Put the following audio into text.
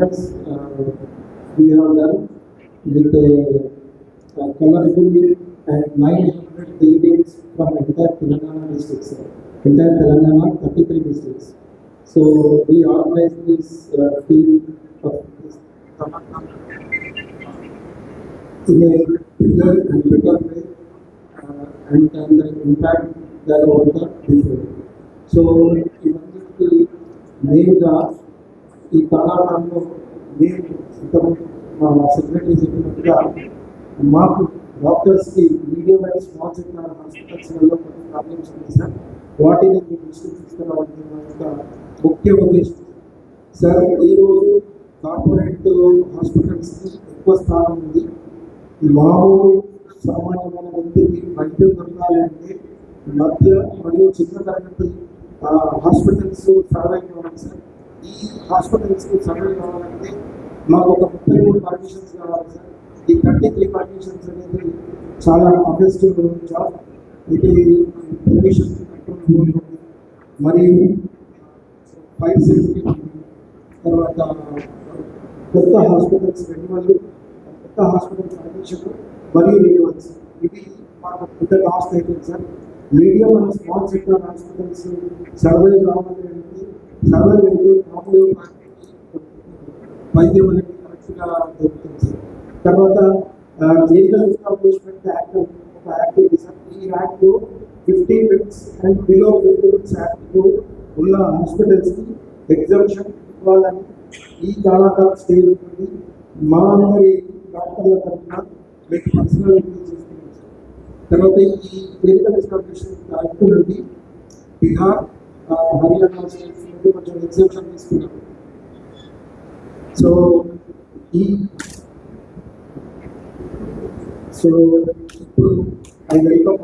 Yes, we have done with a colorful and 900 delegates from entire Telangana districts, sir. Entire Telangana, 33 districts. So we organized this field of this in a bigger and better way and the impact that was before. So ఇవన్నీ మెయిన్గా ఈ కళాకారులు మేము ఇంతకుముందు మా secretary చెప్పినట్టుగా మాకు డాక్టర్స్కి మీడియం అండ్ స్మాల్ సెక్టర్ హాస్పిటల్స్లలో కొన్ని ప్రాబ్లమ్స్ ఉంది సార్. వాటిని మీ దృష్టికి తీసుకురావడం మా యొక్క ముఖ్య ఉద్దేశం సార్. ఈరోజు కార్పొరేట్ హాస్పిటల్స్కి ఎక్కువ స్థానం ఉంది. మామూలు సామాన్యమైన వ్యక్తికి వైద్యం దొరకాలంటే మధ్య మరియు చిన్న తరగతి హాస్పిటల్స్ సర్వైవ్ కావాలి సార్. ఈ హాస్పిటల్స్కి సర్వైవ్ కావాలంటే మాకు ఒక 33 పర్మిషన్స్ కావాలి సార్. ఈ 33 పర్మిషన్స్ అనేది చాలా అఫెస్టివ్ జాబ్. ఇది పర్మిషన్ కంట్రోల్ ఉంది, మరియు ఫైర్ సేఫ్టీ, తర్వాత కొత్త హాస్పిటల్స్ రెన్యువల్, కొత్త హాస్పిటల్స్ పర్మిషన్ మరియు రెన్యువల్స్. ఇవి మాకు పెద్ద టాస్క్ అయిపోయింది sir. Medium and small sector hospitals survive కావాలి అంటే సర్వైవ్ అయితే మామూలు వైద్యం అనేది కరెక్ట్గా దొరుకుతుంది సార్. తర్వాత క్లినికల్ ఎస్టాబ్లిష్మెంట్ యాక్ట్ ఒక యాక్ట్ ఉంది సార్. ఈ యాక్ట్లో 50 బెడ్స్ అండ్ బిలో 50 బెడ్స్ యాక్ట్లో ఉన్న హాస్పిటల్స్కి ఎగ్జామ్షన్ ఇవ్వాలని ఈ కళాకారు స్టేజ్ ఉంటుంది. మా అందరి డాక్టర్ల తరఫున మీకు పర్సనల్ చేస్తున్నాం సార్. తర్వాత ఈ క్లినికల్ ఎస్టాబ్లిష్మెంట్ యాక్ట్ నుండి బీహార్, హర్యానా స్టేట్స్ నుండి కొంచెం ఎగ్జామ్షన్ తీసుకున్నాం. సో ఇప్పుడు ఐ వెల్కమ్